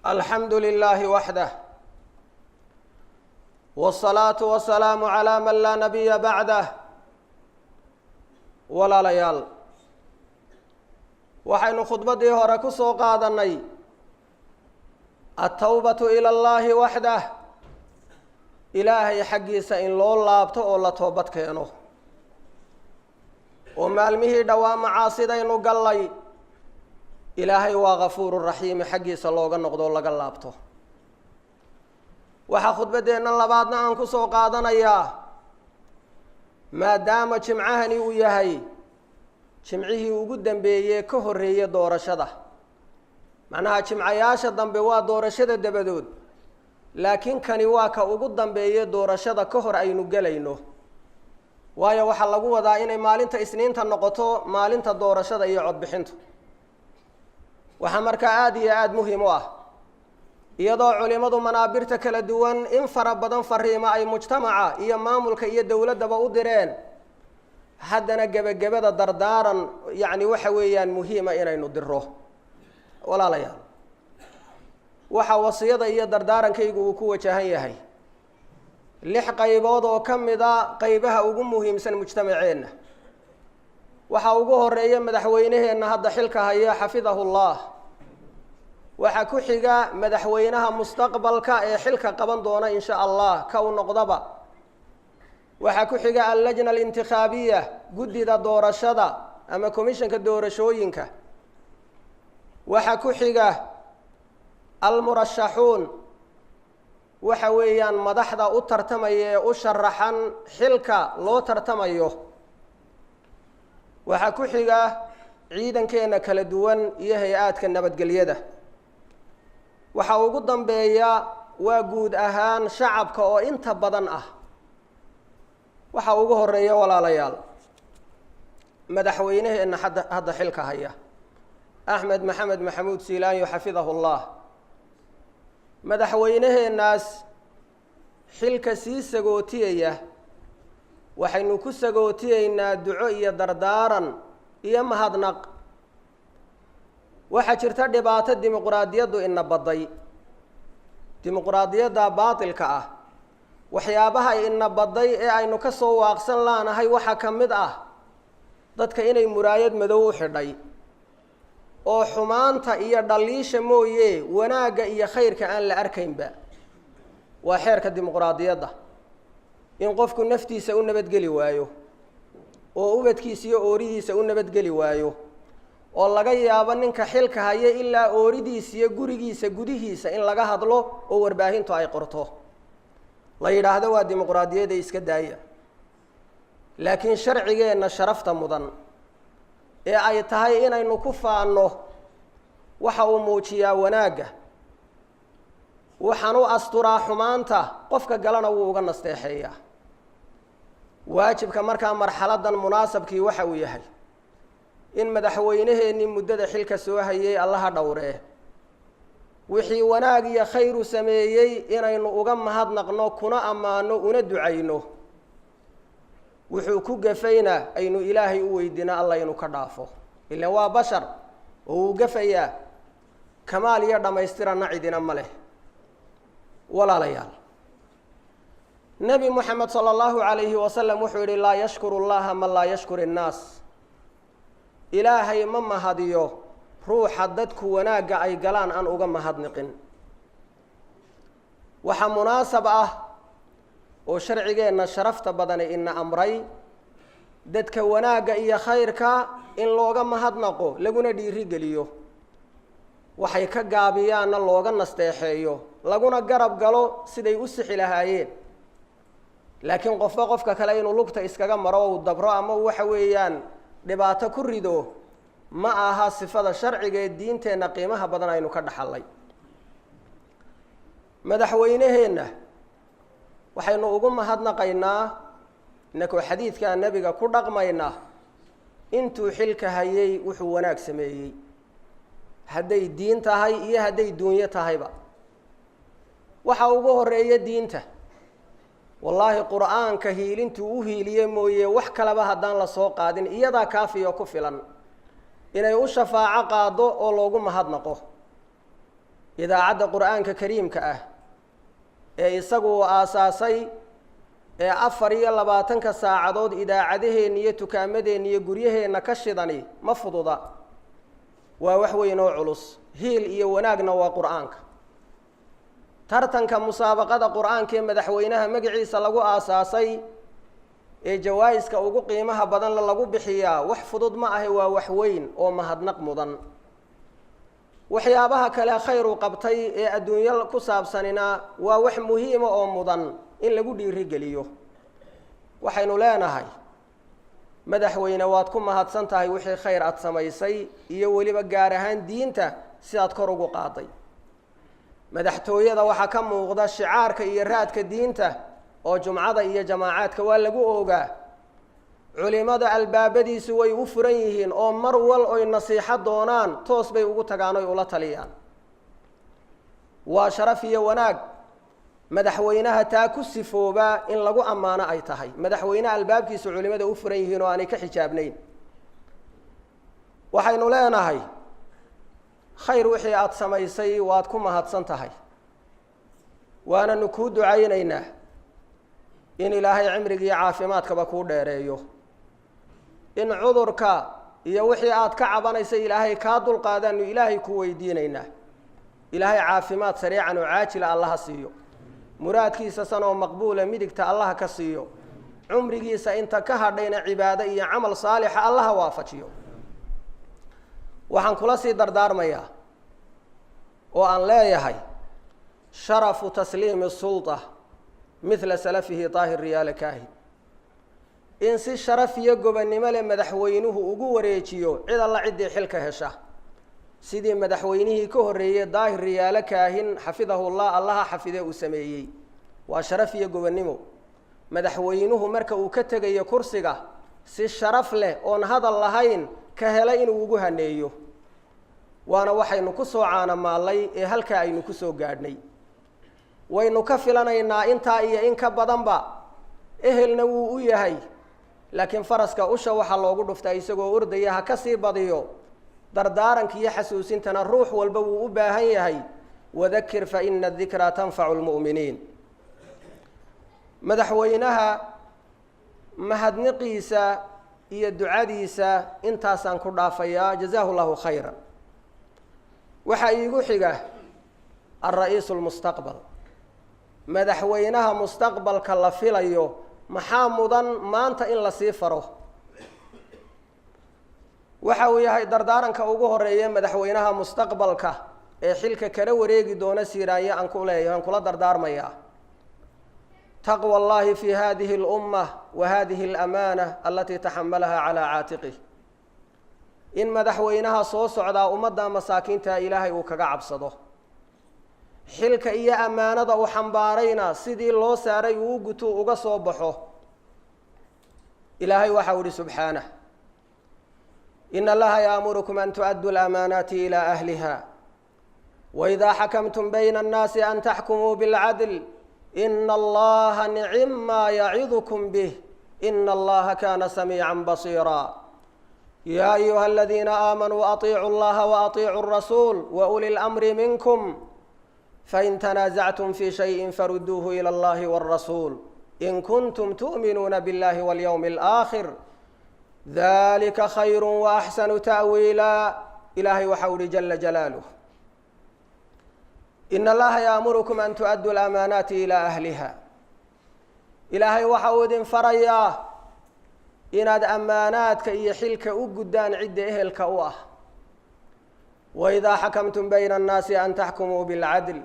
الحمد لله وحده والصلاة والسلام على من لا نبي بعده ولا ليال وحين خطبتي هورا سو قادني التوبة إلى الله وحده إلهي حقيسا إن لو لابتو أو لا توبت كينو ومالمه دوام عاصدين قلي إلهي وغفور الرحيم حقيسا لوغا نقدو لغا لابتو waxaa khudbadeena labaadna aan ku soo qaadanayaa maadaama jimcahani uu yahay jimcihii ugu dambeeyay ka horeeyay doorashada macnaha jimcayaasha dambe waa doorashada dabadood laakiin kani waa ka ugu dambeeyay doorashada ka hor aynu galayno waayo waxa lagu wadaa inay maalinta isniinta noqoto maalinta doorashada iyo cod bixintu waxa markaa aad iyo aad muhiim u ah iyadoo culimadu manaabirta kala duwan in fara badan fariima ay mujtamaca iyo maamulka iyo dawladaba u direen haddana gabagabada dardaaran yacni waxa weeyaan muhiima inaynu diro walaalayaal waxa wasiyada iyo dardaarankaygu uu ku wajahan yahay 6 qaybood oo ka mid ah qaybaha ugu muhiimsan mujtamaceenna waxa ugu horeeya madaxweynaheena hadda xilka haya xafidahullah waxa ku xiga madaxweynaha mustaqbalka ee xilka qaban doona insha Allah ka uu noqdaba waxa ku xiga al-lajna al-intikhabiyya gudida doorashada ama komishanka doorashooyinka waxa ku xiga al-murashahun waxa weeyaan madaxda u tartamaya ee u sharaxan xilka loo tartamayo waxa ku xiga ciidankeena kala duwan iyo hay'adka nabadgelyada waxa ugu dambeeya waa guud ahaan shacabka oo inta badan ah waxa ugu horeeya walaalayaal madaxweynaheena hadda xilka haya Ahmed Maxamed Maxamuud Siilaanyo xafidahullah madaxweynaheenaas xilka sii sagootiyaya waxaynu ku sagootiyeynaa duco iyo dardaaran iyo mahadnaq waxa jirta dhibaato dimuqraadiyadu ina baday dimuqraadiyada baatilka ah waxyaabaha ina baday ee aynu ka soo waaqsan laanahay waxa kamid ah dadka inay muraayad madow u xidhay oo xumaanta iyo dhaliisha mooye wanaaga iyo khayrka aan la arkaynba waa xeerka dimuqraadiyada in qofku naftiisa u nabadgeli waayo oo ubadkiisa iyo ooridiisa u nabadgeli waayo oo laga yaabo ninka xilka haya ilaa ooridiisa iyo gurigiisa gudihiisa in laga hadlo oo warbaahintu ay qorto la yiraahdo waa dimuqraadiyada iska daaya laakiin sharcigeena sharafta mudan ee ay tahay inaynu ku faano waxa uu muujiyaa wanaaga waxaan u asturaa xumaanta qofka galana wuu uga nasteexeeyaa waajibka markaa marxaladan munaasabkii waxa uu yahay in madaxweynaheennii muddada xilka soo hayay allaha dhowree wixii wanaag iyo khayr u sameeyey inaynu uga mahadnaqno kuna ammaano una ducayno wuxuu ku gafayna aynu ilaahay u weydiina alla inuu ka dhaafo ilaa waa bashar oo uu gafayaa kamaal iyo dhammaystiranna cidina ma leh walaalayaal nabi muxamed sala allahu calayhi wasalam wuxuu yidhi laa yashkuru allaha man laa yashkuri innaas ilaahay ma mahadiyo ruuxa dadku wanaagga ay galaan aan uga mahadniqin waxa munaasab ah oo sharcigeena sharafta badan ina amray dadka wanaagga iyo khayrka in looga mahadnaqo laguna dhiiri geliyo waxay ka gaabiyaana looga nasteexeeyo laguna garab galo siday u sixi lahaayeen laakiin qofka kale inuu lugta iskaga maro oo dabro ama waxa weeyaan dhibaato ku rido ma aha sifada sharciga ee diinteena qiimaha badan aynu ka dhaxalay madaxweynaheena waxaynu ugu mahadnaqaynaa inagoo xadiidka nabiga ku dhaqmayna intuu xilka hayay wuxuu wanaag sameeyey hadday diin tahay iyo hadday duunyo tahayba waxa ugu horeeya diinta wallaahi qur'aanka hiilintuu u hiiliye mooye wax kaleba haddaan la soo qaadin iyadaa kaafiyo ku filan inay u shafaaco qaado oo loogu mahadnaqo idaacadda qur'aanka kariimka ah ee isagu uu aasaasay ee 24 saacadood idaacadaheenna iyo tukaamadeenna iyo guryaheenna ka shidani ma fududa waa wax weyn oo culus hiil iyo wanaagna waa qur'aanka tartanka musaabaqada qur'aanka ee madaxweynaha magaciisa lagu aasaasay ee jawaa'iska ugu qiimaha badan lagu bixiyaa wax fudud ma ahe waa wax weyn oo mahadnaq mudan waxyaabaha kale khayr u qabtay ee adduunyo ku saabsanina waa wax muhiim oo mudan in lagu dhiiri geliyo waxaynu leenahay madaxweyne waad ku mahadsan tahay wixii khayr aad samaysay iyo waliba gaar ahaan diinta si aad kor ugu qaaday madaxtooyada waxa ka muuqda shicaarka iyo raadka diinta oo jumcada iyo jamaacaadka waa lagu oogaa culimada albaabadiisu way u furan yihiin oo mar wal oo nasiixo doonaan toos bay ugu tagaan oo ula taliyaan waa sharaf iyo wanaag madaxweynaha taa ku sifooba in lagu amaano ay tahay madaxweynaha albaabkiisu culimada u furan yihiin oo aanay ka xijaabnayn waxaynu leenahay khayr wixii aad samaysay waad ku mahadsan tahay waana ku ducaynaynaa in ilaahay cimriga iyo caafimaadkaba ku dheereeyo in cudurka iyo wixii aad ka cabanaysay ilaahay ka dul qaadaan ilaahay ku weydiinaynaa ilaahay caafimaad sariican oo caajila Allah siiyo muraadkiisa sanoo maqbuula midigta Allah ka siiyo cumrigiisa inta ka hadhayna cibaado iyo amal saalix Allah waafajiyo waxaan kula sii dardaarmayaa oo aan leeyahay sharafu tasliimi sulta مثل سلفه طاهر ريال كاهن إن سي شرف يقبنما لمدحوينه ugu wareejiyo cid alla cid xilka hesha sidii madaxweynihi ka horeeyay daahir riyaal kaahin xafidahu Allah xafide uu sameeyay waa sharaf iyo gobonimo madaxweynuhu marka uu ka tagayo kursiga si sharaf leh oo hadal lahayn ka helay inuu ugu haneeyo waana waxaynu ku soo caanamaalay ee halka aynu ku soo gaadhnay waynu ka filanaynaa inta iyo in ka badanba ehelna wuu u yahay laakiin faraska usha waxa loogu dhuftaa isagoo ordaya ha ka sii badiyo dardaaranka iyo xasuusintana ruux walba wuu u baahan yahay wadakir fa inna dhikra tanfa'u almu'miniin madaxweynaha mahadniqiisa iyo ducadiisa intaasaan ku dhaafayaa jazaahu Allahu khayran waxa iigu xiga الرئيس المستقبل madaxweynaha mustaqbalka la filayo maxaa mudan maanta in la sii faro waxa uu yahay dardaaranka ugu horeeya madaxweynaha mustaqbalka ee xilka kala wareegi doona siiraaya aan ku leeyahay kula dardaarmaya taqwa Allah fi hadhihi al-ummah wa hadhihi al-amana allati tahammalaha ala aatiqihi in madaxweynaha soo socda ummadda masaakiinta ilaahay uu kaga cabsado xilka iyo amaanada uu xambaarayna sidii loo saaray uu guto uga soo baxo ilaahay waxa uu subhanahu inna allaha ya'murukum an tu'addu al-amanati ila ahliha wa idha hakamtum bayna an-nasi an tahkumu bil 'adl inna allaha ni'ma ya'idukum bih inna allaha kana sami'an basira ya ayyuhalladhina amanu ati'u allaha wa ati'u ar-rasul wa ulil amri minkum فإن تنازعتم في شيء فردوه إلى الله والرسول إن كنتم تؤمنون بالله واليوم الآخر ذلك خير وأحسن تأويلا إلهي وحول جل جلاله إن الله يأمركم أن تؤدوا الأمانات إلى أهلها إلهي وحود فريا إن أماناتك يحلك أقدان عد أهلك أوه وإذا حكمتم بين الناس أن تحكموا بالعدل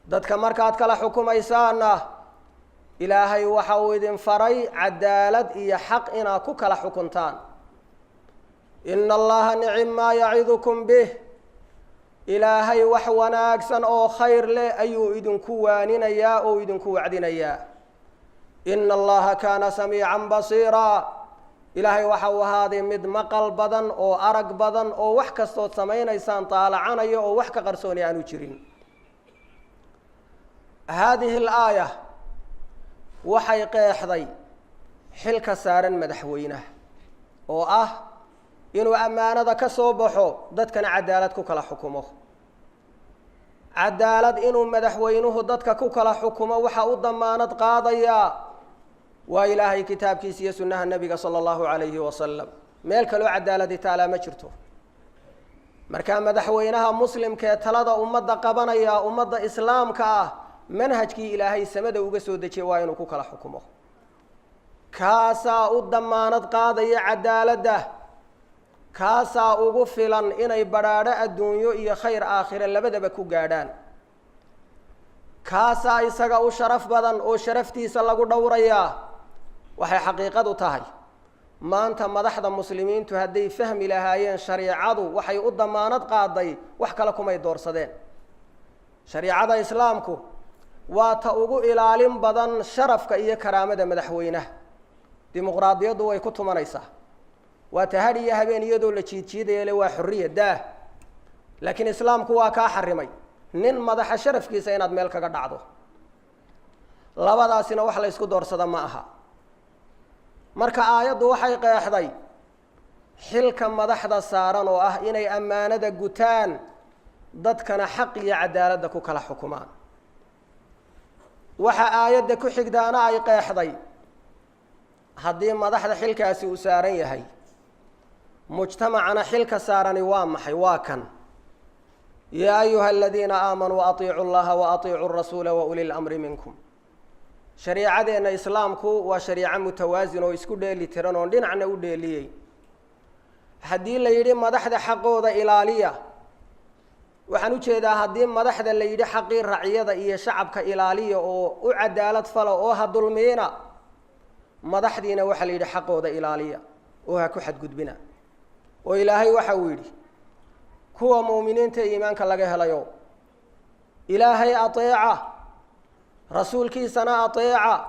dadka markaad kala xukumaysaana ilaahay waxa uu idin faray cadaalad iyo xaq inaad ku kala xukuntaan inna allaha ni'ma ya'idukum bih ilaahay wax wanaagsan oo khayr leh ayuu idinku waaninayaa oo idinku wacdinayaa inna allaha kaana samiican basiira ilaahay waxa uu ahaaday mid maqal badan oo arag badan oo wax kasta oo sameeynaysan taalacanayo oo wax ka qarsoon aanu jirin هذه الآية waxay qeexday xilka saaran madaxweynaha oo inuu amaanada ka soo baxo dadkana cadaalad ku kala xukumo cadaalad inuu madaxweynuhu dadka ku kala xukumo waxa u damaanad qaadaya waa ilaahay kitaabkiisa iyo sunnaha nabiga sala allahu calayhi wasalam meel kaloo cadaaladi taalaa ma jirto markaa madaxweynaha muslimka ee talada ummadda qabanaya ummadda islaamka ah manhajkii ilaahay samada uga soo dejiyay waa inuu ku kala xukumo kaasaa u damaanad qaadaya cadaaladda kaasaa ugu filan inay badhaadho adduunyo iyo khayr aakhire labadaba ku gaadhaan kaasaa isaga u sharaf badan oo sharaftiisa lagu dhowrayaa waxay xaqiiqadu tahay maanta madaxda muslimiintu hadday fahmi lahaayeen shariicadu waxay u damaanad qaaday wax kale kumay doorsadeen shariicada islaamku waa ta ugu ilaalin badan sharafka iyo karaamada madaxweynaha dimuqraadiyaddu way ku tumanaysaa waa ta hadh iyo habeen iyadoo la jiidjiidaya le waa xorriya daah laakiin islaamku waa kaa xarimay nin madaxa sharafkiisa inaad meel kaga dhacdo labadaasina wax la ysku doorsada ma aha marka aayaddu waxay qeexday xilka madaxda saaran oo ah inay ammaanada gutaan dadkana xaq iyo cadaaladda ku kala xukumaan waxa aayadda ku xigdaana ay qeexday haddii madaxda xilkaasi uu saaran yahay mujtamacana xilka saarani waa maxay waa kan yaa ayuha aladiina aamanuu atiicu llaha wa atiicu rasuula wa uli lamri minkum shariicadeenna islaamku waa shariico mutawaasin oo isku dheeli tiran oon dhinacna u dheeliyey haddii la yidhi madaxda xaqooda ilaaliya waxaan u jeedaa haddii madaxda la yidhi xaqii raciyada iyo shacabka ilaaliya oo u cadaalad fala oo ha dulmiina madaxdiina waxaa la yidhi xaqooda ilaaliya oo ha ku xadgudbina oo ilaahay waxa uu yidhi kuwa mu'miniinta iimaanka laga helayo ilaahay ateeca rasuulkiisana ateeca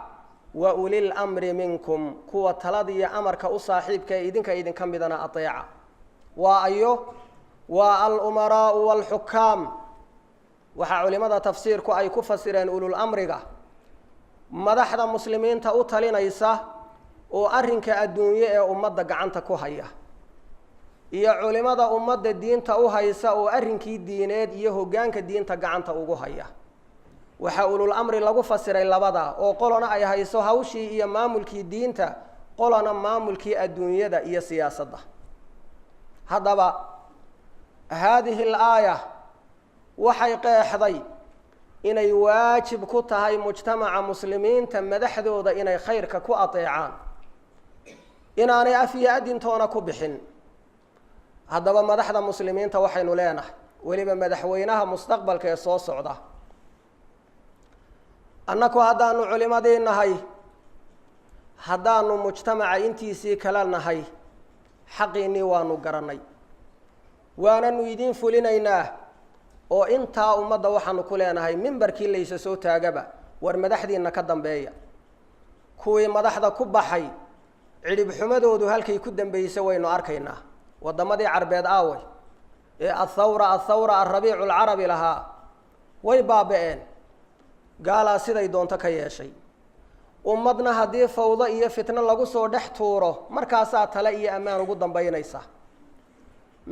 wa ulil amri minkum kuwa talada iyo amarka u saaxiibka ee idinka midana ateeca waa ayo waa al-umaraa'u waalxukaam waxaa culimada tafsiirku ay ku fasireen ulul amriga madaxda muslimiinta u talinaysa oo arrinka adduunye ee ummadda gacanta ku haya iyo culimada ummadda diinta u haysa oo arrinkii diineed iyo hoggaanka diinta gacanta ugu haya waxaa ulul amri lagu fasiray labada oo qolona ay hayso hawshii iyo maamulkii diinta qolona maamulkii adduunyada iyo siyaasadda haddaba haadihi alaaya waxay qeexday inay waajib ku tahay mujtamaca muslimiinta madaxdooda inay khayrka ku ateecaan inaanay af iyo adintoona ku bixin haddaba madaxda muslimiinta waxaynu leenahay weliba madaxweynaha mustaqbalka ee soo socda annaku haddaanu culimadii nahay haddaanu mujtamaca intiisii kala nahay xaqiinnii waanu garannay waananu idiin fulinaynaa oo intaa ummadda waxaanu ku leenahay mimbarkii laysa soo taagaba war madaxdiinna ka dambeeya kuwii madaxda ku baxay cidhib xumadoodu halkay ku dambaysa waynu arkaynaa waddamadii carbeed aaway ee athawra alrabiicu alcarabi lahaa way baaba-een gaalaa siday doonto ka yeeshay ummadna haddii fawdo iyo fitno lagu soo dhex tuuro markaasaa tale iyo ammaan ugu dambaynaysa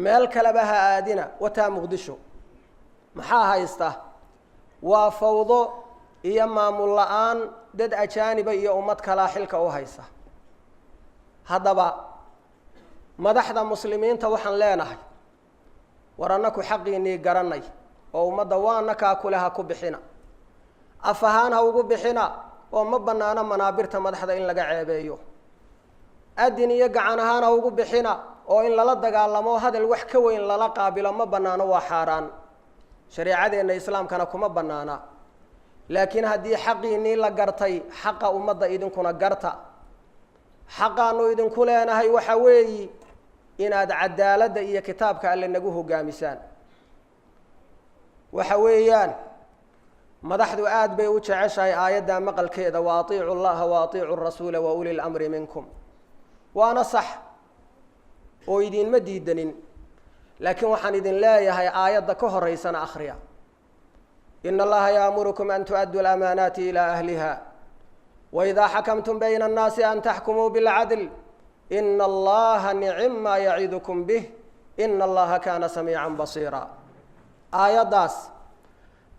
meel kaleba ha aadina wataa muqdisho maxaa haysta waa fawdo iyo maamul la-aan dad ajaaniba iyo ummad kalaa xilka u haysa haddaba madaxda muslimiinta waxaan leenahay war annaku xaqiinnii garannay oo ummadda waana kaa kule ha ku bixina af ahaan ha ugu bixina oo ma bannaano manaabirta madaxda in laga ceebeeyo adin iyo gacan ahaan ha ugu bixina oo in lala dagaalamo hadal wax ka weyn lala qaabilo ma bannaano waa xaaraan shareecadeenna islaamkana kuma bannaana laakiin haddii xaqiinnii la gartay xaqa ummadda idinkuna garta xaqaanu idinku leenahay waxa weeyi inaad cadaaladda iyo kitaabka alle nagu hoggaamisaan waxa weeyaan madaxdu aad bay u jeceshahay aayadda maqalkeeda wa atiicu llaha wa atiicu rasuula wa uli lamri minkum waana sax oo idinma diidanin laakiin waxaan idin leeyahay aayadda ka horeysana akhriya ina allaha yaamurukum an tu'addu lamaanaati ilaa ahliha waidaa xakamtum bayna annaasi an taxkumuu bilcadl ina allaha nicima yacidukum bih ina allaha kaana samiican basiira aayaddaas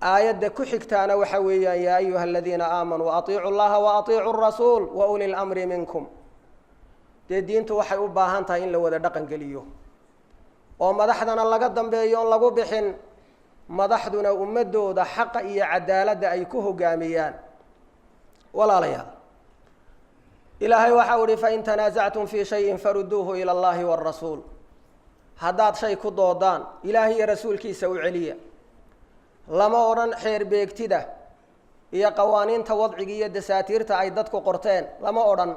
aayadda ku xigtaana waxa weeyaan yaa ayuha aladiina aamanuu atiicu llaha wa atiicu rasuul wa uli lamri minkum dee diintu waxay u baahan tahay in la wada dhaqan geliyo oo madaxdana laga dambeeyo on lagu bixin madaxduna ummadooda xaqa iyo cadaaladda ay ku hogaamiyaan walaalayaal ilaahay waxau uhi fain tanaasactum fii shayin faruduuhu ila allahi wاrasuul haddaad shay ku doodaan ilaahay iyo rasuulkiisa u celiya lama odhan xeer beegtida iyo qawaaniinta wadciga iyo dasaatiirta ay dadku qorteen lama odhan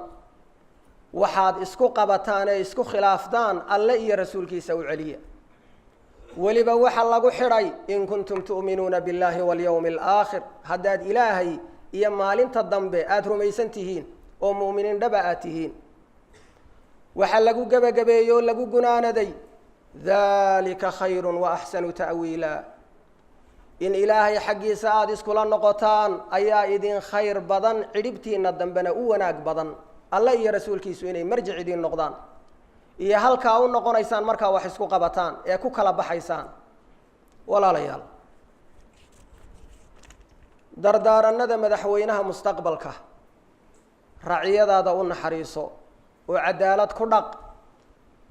waxaad isku qabataan ee isku khilaaftaan alle iyo rasuulkiisa u celiya weliba waxa lagu xidhay in kuntum tu'minuuna biاllaahi walyowmi alaakhir haddaad ilaahay iyo maalinta dambe aada rumaysan tihiin oo mu'miniin dhaba aad tihiin waxaa lagu gebagabeeyey oo lagu gunaanaday dalika khayru wa axsanu ta'wiila in ilaahay xaggiisa aada iskula noqotaan ayaa idin khayr badan cidhibtiina dambena u wanaag badan alle iyo rasuulkiisu inay marjic idin noqdaan iyo halkaa u noqonaysaan markaa wax isku qabataan ee ku kala baxaysaan walaalayaal dardaaranada madaxweynaha mustaqbalka raciyadaada u naxariiso oo cadaalad ku dhaq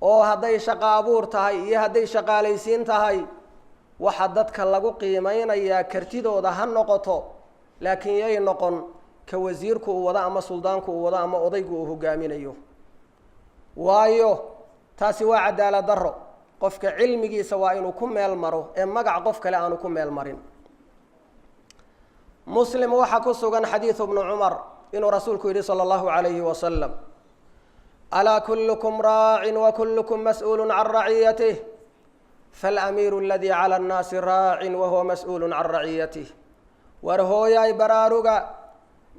oo hadday shaqo abuur tahay iyo hadday shaqaalaysiin tahay waxa dadka lagu qiimeynayaa kartidooda ha noqoto laakiin yay noqon ka wasiirku uu wado ama suldaanku uu wado ama odaygu uu hogaaminayo waayo taasi waa cadaalad darro qofka cilmigiisa waa inuu ku meel maro ee magac qof kale aanu ku meel marin muslim waxaa ku sugan xadiidu bnu cumar inuu rasuulku yidhi sala allahu calayhi wasalam alaa kullukum raacin wa kullukum mas'uulu can raciyatih faاlamiiru aladii cala annaasi raacin wahuwa mas'uulu can raciyatih war hooyaay baraaruga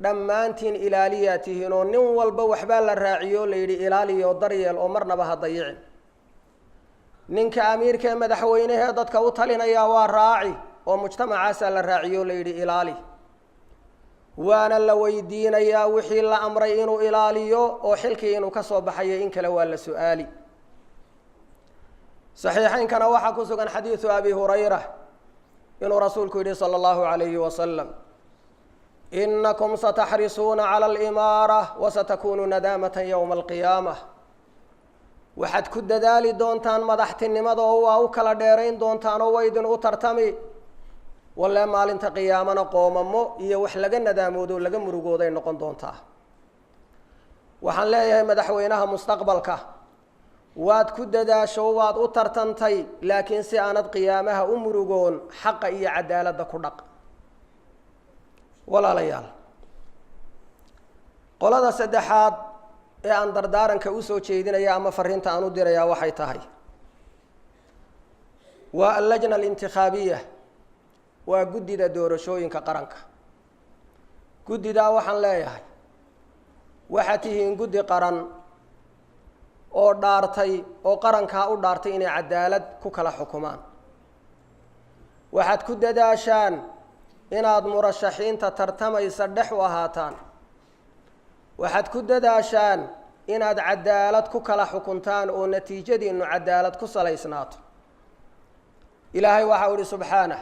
dhammaantiin ilaaliyaa tihiin oo nin walba waxbaa la raaciyo la yidhi ilaaliyo daryeel oo marnaba ha dayicin ninka amiirka ee madaxweynehee dadka u talinayaa waa raaci oo mujtamacaasaa la raaciyo la yidhi ilaali waana la weydiinayaa wixii la amray inuu ilaaliyo oo xilkii inuu ka soo baxayo in kale waa la su-aali saxiixaynkana waxaa ku sugan xadiidu abi hurayra inuu rasuulku yidhi sala allahu calayhi wasalam inakum sataxrisuuna cala alimaara wasatakunu nadaamatan yowma alqiyaamah waxaad ku dadaali doontaan madaxtinimada oo waa u kala dheerayn doontaan oo waydin u tartami walle maalinta qiyaamana qoomamo iyo wax laga nadaamoodo laga murugooday noqon doontaa waxaan leeyahay madaxweynaha mustaqbalka waad ku dadaasho waad u tartantay laakiin si aanad qiyaamaha u murugoon xaqa iyo cadaaladda ku dhaq walaalayaal qolada saddexaad ee aan dardaaranka usoo jeedinaya ama fariinta aan u dirayaa waxay tahay waa allajna alintikhaabiya waa guddida doorashooyinka qaranka guddidaa waxaan leeyahay waxaad tihiin guddi qaran oo dhaartay oo qarankaa u dhaartay inay cadaalad ku kala xukumaan waxaad ku dadaashaan inaad murashaxiinta tartamaysa dhex u ahaataan waxaad ku dadaashaan inaad cadaalad ku kala xukuntaan oo natiijadiinnu cadaalad ku salaysnaato ilaahay waxau ihi subxaanah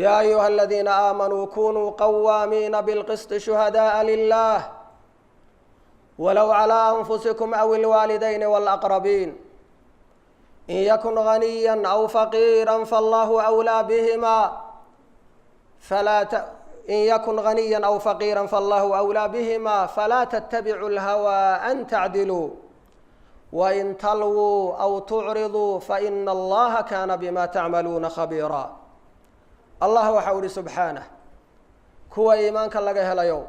yaa ayuha aladiina aamanuu kunuu qawaamiina bilqisti shuhadaءa lilah walow calىa anfusikum aw ilwaalidayni wاlaqrabiin in yakun ganiya aw faqiira fallahu أwlىa bihima in yakun ganiya aw faqiira fallahu أwlىa bihima falaa ttabicuu اlhawى an tacdiluu wain talwuu aw tucriduu faina allaha kana bima tacmaluuna khabiira allah waxau ihi subxaanah kuwa iimaanka laga helayo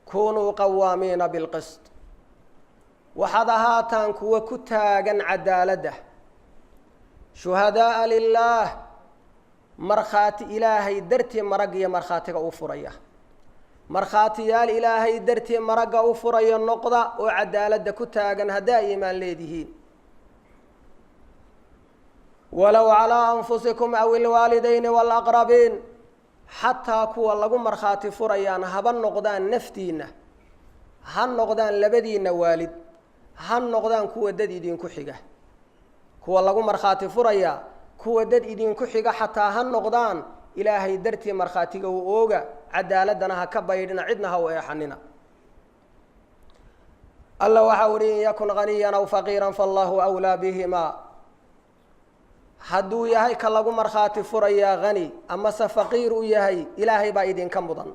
kunuu qawaamiina bilqist waxaad ahaataan kuwa ku taagan cadaaladda shuhadaءa lilaah markhaati ilaahay dartii marag iyo markhaatiga u furaya markhaatiyaal ilaahay dartii maragga u furaya noqda oo cadaaladda ku taagan haddaa iimaan leedihiin walow calىa anfusikum aw ilwaalidayni wاlaqrabiin xataa kuwa lagu markhaati furayaan haba noqdaan naftiinna ha noqdaan labadiinna waalid ha noqdaan kuwa dad idinku xiga kuwa lagu markhaati furayaa kuwa dad idinku xiga xataa ha noqdaan ilaahay dartii markhaatiga u ooga cadaaladana ha ka baydhina cidna ha u eexanina alla waxa uhi in yakun ghaniyan aw faqiiran faallahu awlaa bihimaa hadduu yahay ka lagu markhaati furayaa hani amase faqiir u yahay ilaahay baa idinka mudan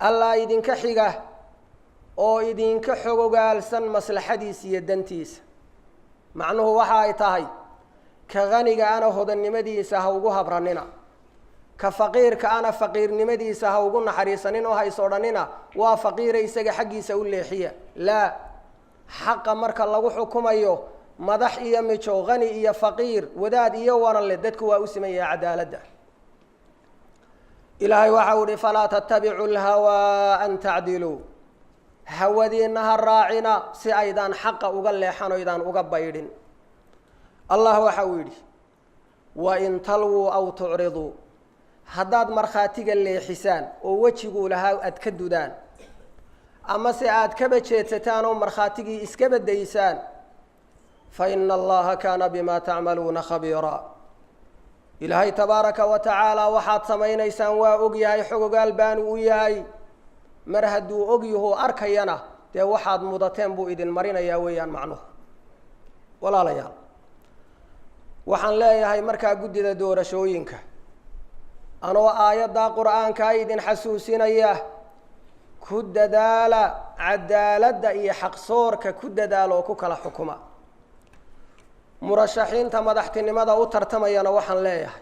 allaa idinka xiga oo idinka xogogaalsan maslaxadiisa iyo dantiisa macnuhu waxa ay tahay ka haniga ana hodannimadiisa ha ugu habranina ka faqiirka ana faqiirnimadiisa ha ugu naxariisanin oo hays odhanina waa faqiira isaga xaggiisa u leexiya laa xaqa marka lagu xukumayo madax iyo mijo hani iyo faqiir wadaad iyo waranle dadku waa u siman yahay cadaaladda ilaahay waxa uhi falaa tattabicu lhawaa an tacdiluu hawadiina ha raacina si aydaan xaqa uga leexan o ydaan uga baydhin allah waxa uu yidhi wain talwuu aw tucriduu haddaad markhaatiga leexisaan oo wejiguu lahaa aad ka dudaan ama se aad kaba jeedsataan oo markhaatigii iska badaysaan fa ina allaha kaana bimaa tacmaluuna khabiiraa ilaahay tabaaraka wa tacaala waxaad samaynaysaan waa og yahay xogogaal baanu u yahay mar hadduu og yahu arkayana dee waxaad mudateen buu idin marinayaa weeyaan macnuhu walaalayaal waxaan leeyahay markaa guddida doorashooyinka anoo aayaddaa qur'aanka idin xasuusinaya ku dadaala cadaaladda iyo xaqsoorka ku dadaala oo ku kala xukuma murashaxiinta madaxtinimada u tartamayana waxaan leeyahay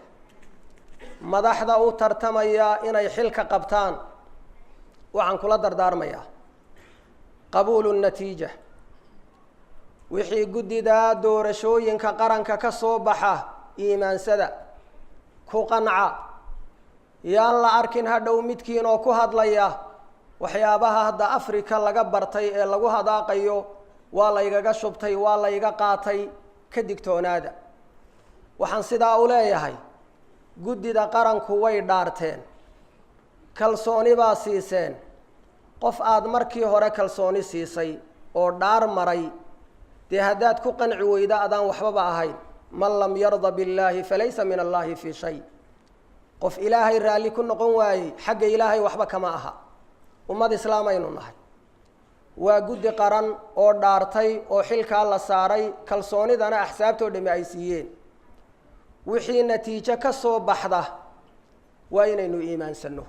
madaxda u tartamaya inay xilka qabtaan waxaan kula dardaarmayaa qabuulu natiija wixii guddida doorashooyinka qaranka ka soo baxa iimaansada ku qanca yaan la arkin hadhow midkiin oo ku hadlaya waxyaabaha hadda afrika laga bartay ee lagu hadaaqayo waa laygaga shubtay waa layga qaatay ka digtoonaada waxaan sidaa u leeyahay guddida qaranku way dhaarteen kalsooni baa siiseen qof aada markii hore kalsooni siisay oo dhaar maray dee haddaad ku qanci weyda adaan waxbaba ahayn man lam yarda billaahi falaysa min allaahi fii shay qof ilaahay raalli ku noqon waayey xagga ilaahay waxba kama aha ummad islaamaynu nahay waa guddi qaran oo dhaartay oo xilkaa la saaray kalsoonidana axsaabtoo dhami ay siiyeen wixii natiijo ka soo baxda waa inaynu iimaansanno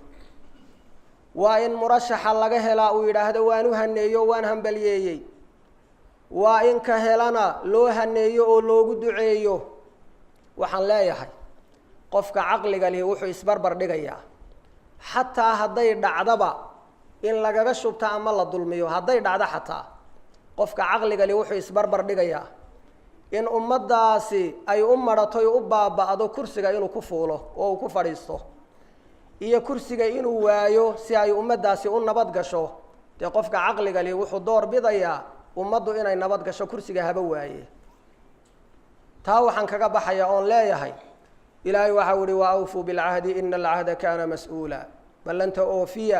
waa in murashaxa laga helaa uu yidhaahdo waan u haneeyo waan hambalyeeyey waa in ka helana loo haneeyo oo loogu duceeyo waxaan leeyahay qofka caqliga lihi wuxuu isbarbar dhigayaa xataa hadday dhacdaba in lagaga shubta ama la dulmiyo hadday dhacdo xataa qofka caqliga lihi wuxuu isbarbar dhigayaa in ummaddaasi ay u maratoy u baaba'do kursiga inuu ku fuulo oo uu ku fadhiisto iyo kursiga inuu waayo si ay ummaddaasi u nabad gasho dee qofka caqliga lihi wuxuu door bidayaa ummaddu inay nabad gasho kursiga haba waaye taa waxaan kaga baxayaa oon leeyahay ilaahay waxau ihi wa awfuu bilcahdi ina alcahda kaana mas-uula ballanta oofiya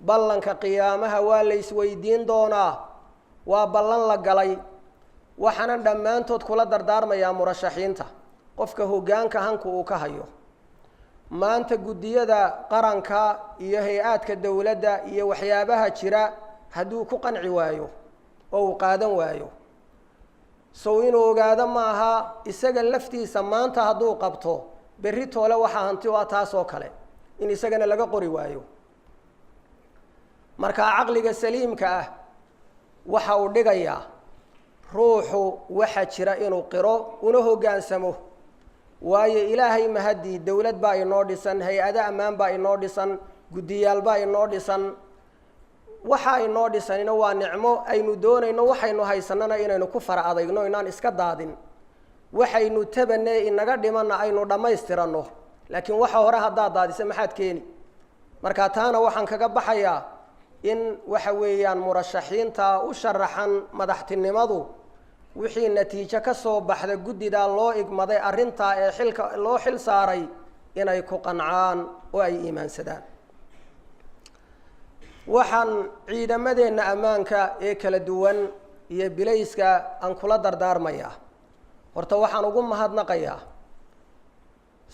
ballanka qiyaamaha waa la isweydiin doonaa waa ballan la galay waxaanan dhammaantood kula dardaarmayaa murashaxiinta qofka hoggaanka hanku uu ka hayo maanta guddiyada qaranka iyo hay-aadka dowladda iyo waxyaabaha jira hadduu ku qanci waayo oo uu qaadan waayo sow inuu ogaado ma aha isaga laftiisa maanta hadduu qabto berri toole waxaa hanti u ah taas oo kale in isagana laga qori waayo markaa caqliga saliimka ah waxa uu dhigayaa ruuxu waxa jira inuu qiro una hoggaansamo waayo ilaahay mahadii dowlad baa inoo dhisan hay-ado ammaan baa inoo dhisan guddiyaal baa inoo dhisan waxa inoo dhisanina waa nicmo aynu doonayno waxaynu haysanana inaynu ku fara adayno inaan iska daadin waxaynu tabane inaga dhimana aynu dhammaystiranno laakiin waxa hore haddaad daadisa maxaad keeni marka taana waxaan kaga baxayaa in waxa weeyaan murashaxiinta u sharaxan madaxtinimadu wixii natiijo ka soo baxda guddidaa loo igmaday arrintaa ee xilka loo xil saaray inay ku qancaan oo ay iimaansadaan waxaan ciidamadeenna ammaanka ee kala duwan iyo bilayska aan kula dardaarmayaa horta waxaan ugu mahadnaqayaa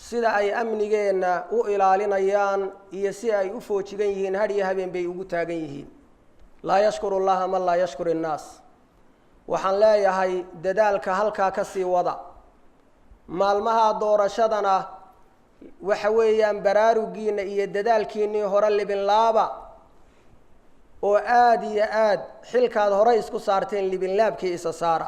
sida ay amnigeena u ilaalinayaan iyo si ay u foojigan yihiin har iyo habeen bay ugu taagan yihiin laa yashkuru llaha man laa yashkuru innaas waxaan leeyahay dadaalka halkaa ka sii wada maalmaha doorashadana waxa weeyaan baraarugiina iyo dadaalkiinnii hore libinlaaba oo aada iyo aada xilkaad hore isku saarteen libinlaabkii isa saara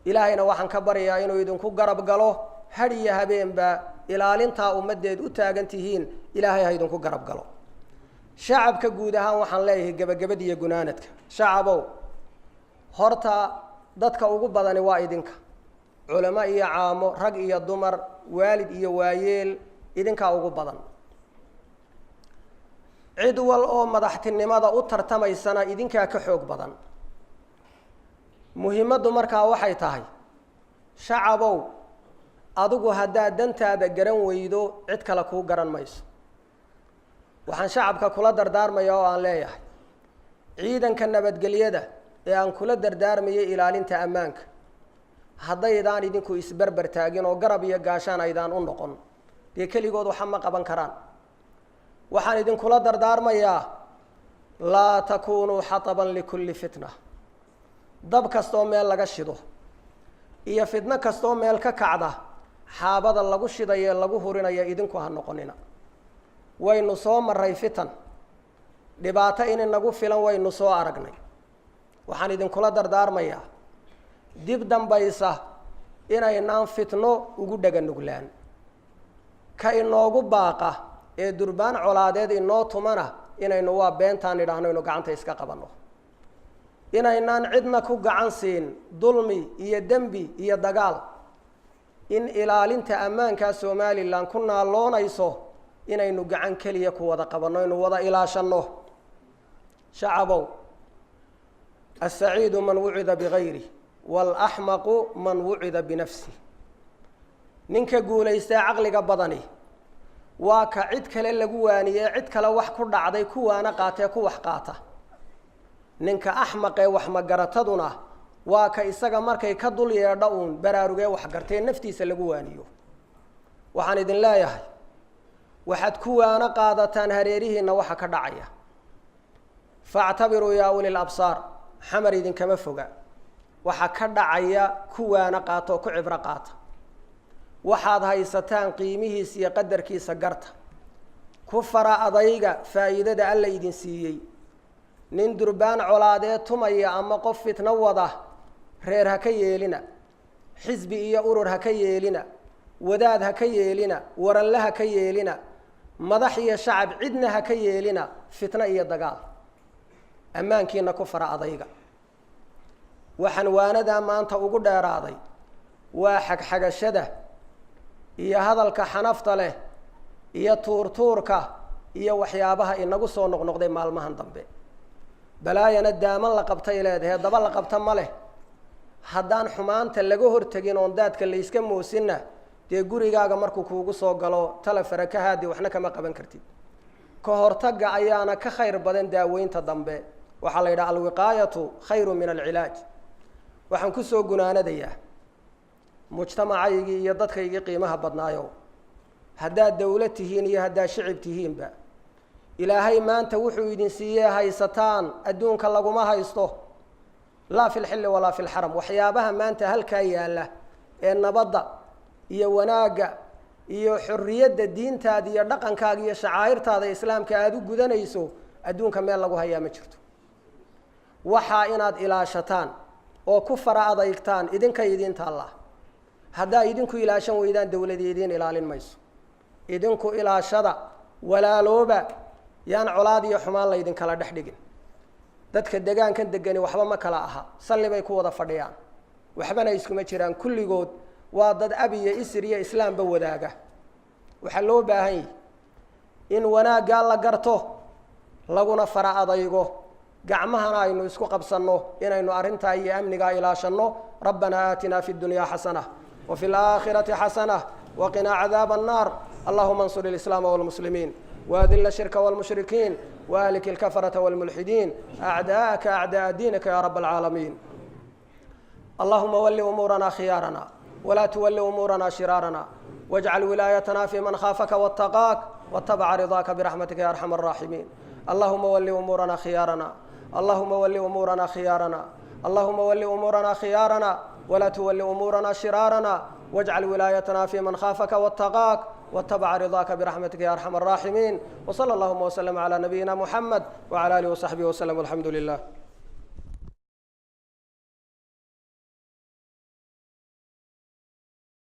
ilaahayna waxaan ka baryayaa inuu idinku garab galo har iyo habeenba ilaalintaa ummaddeed u taagan tihiin ilaahay ha idinku garab galo shacabka guud ahaan waxaan leeyahay gebagabada iyo gunaanadka shacabow horta dadka ugu badani waa idinka culamo iyo caamo rag iyo dumar waalid iyo waayeel idinkaa ugu badan cid wal oo madaxtinimada u tartamaysana idinkaa ka xoog badan muhiimaddu markaa waxay tahay shacabow adigu haddaad dantaada garan weydo cid kale kuu garan mayso waxaan shacabka kula dardaarmaya oo aan leeyahay ciidanka nabadgelyada ee aan kula dardaarmayay ilaalinta ammaanka haddaydaan idinku isberber taagin oo garab iyo gaashaan aydaan u noqon dee keligood waxa ma qaban karaan waxaan idinkula dardaarmayaa laa takunuu xataban likulli fitna dab kastoo meel laga shido iyo fitno kastoo meel ka kacda xaabada lagu shidayo lagu hurinayo idinku ha noqonina waynu soo maray fitan dhibaato in inagu filan waynu soo aragnay waxaan idinkula dardaarmayaa dib dambaysa inaynaan fitno ugu dhaga nuglaan ka inoogu baaqa ee durbaan colaadeed inoo tumana inaynu waa beentaan idhaahno inu gacanta iska qabanno inaynaan cidna ku gacan siin dulmi iyo dembi iyo dagaal in ilaalinta ammaanka Somaliland ku naaloonayso inaynu gacan kaliya ku wada qabanno inu wada ilaashanno shacabow السعيد من وعد بغيره والأحمق من وعد بنفسه ninka guulaysta aqliga badani waa ka cid kale lagu waaniye cid kale wax ku dhacday kuwaana qaatay ku wax qaata ninka axmaqee wax magarataduna waa ka isaga markay ka dul yeedho uun baraarugee wax gartay naftiisa lagu waaniyo waxaan idin leeyahay waxaad kuwaana qaadataan hareerihiina waxa ka dhacaya fa'tabiruu yaa ulil absaar xamar idinkama foga waxa ka dhacaya kuwaana qaato ku cibro qaata waxaad haysataan qiimihiisa iyo qadarkiisa garta ku fara adayga faa'iidada alla idin siiyey nin durbaan colaadee tumaya ama qof fitna wada reer ha ka yeelina xisbi iyo urur ha ka yeelina wadaad ha ka yeelina waranle ha ka yeelina madax iyo shacab cidna ha ka yeelina fitna iyo dagaal ammaankiina ku fara adayga waxaan waanadaa maanta ugu dheeraaday waa xagxagashada iyo hadalka xanafta leh iyo tuurtuurka iyo waxyaabaha inagu soo noqnoqday maalmahan dambe balaayana daaman la qabtay leedahay daba la qabta ma leh haddaan xumaanta laga hortagin oon daadka la iska moosinna dee gurigaaga markuu kuugu soo galo talefara ka haadi waxna kama qaban kartid ka hortagga ayaana ka khayr badan daaweynta dambe waxaa la yidhaha alwiqaayatu khayru min alcilaaj waxaan ku soo gunaanadayaa mujtamacaygii iyo dadkaygii qiimaha badnaayo haddaad dawlad tihiin iyo haddaad shicib tihiinba ilaahay maanta wuxuu idin siiyey haysataan adduunka laguma haysto laa fi lxilli walaa fi lxaram waxyaabaha maanta halkaa yaalla ee nabadda iyo wanaagga iyo xorriyadda diintaada iyo dhaqankaaga iyo shacaa'irtaada islaamka aada u gudanayso adduunka meel lagu hayaa ma jirto waxaa inaad ilaashataan oo ku fara adeygtaan idinka idinta allah haddaa idinku ilaashan weydaan dawladii idin ilaalin mayso idinku ilaashada walaalooba yaan colaad iyo xumaan la idin kala dhex dhigin dadka deegaankan degani waxba ma kala aha salli bay ku wada fadhiyaan waxbana iskuma jiraan kulligood waa dad ab iyo isir iyo islaamba wadaaga waxaa loo baahan yahay in wanaaggaa la garto laguna fara adaygo gacmahana aynu isku qabsanno inaynu arrintaa iyo amnigaa ilaashanno rabbanaa aatinaa fi ddunyaa xasana وفي الآخرة حسنة وقنا عذاب النار اللهم انصر الإسلام والمسلمين وأذل الشرك والمشركين وأهلك الكفرة والملحدين أعداءك أعداء دينك يا رب العالمين اللهم ول أمورنا خيارنا ولا تول أمورنا شرارنا واجعل ولايتنا في من خافك واتقاك واتبع رضاك برحمتك يا أرحم الراحمين. اللهم ول أمورنا خيارنا، اللهم ول أمورنا خيارنا، اللهم ول أمورنا خيارنا ولا تول أمورنا شرارنا، واجعل ولايتنا في من خافك واتقاك واتبع رضاك برحمتك يا أرحم الراحمين. وصلى اللهم وسلم على نبينا محمد وعلى آله وصحبه وسلم والحمد لله.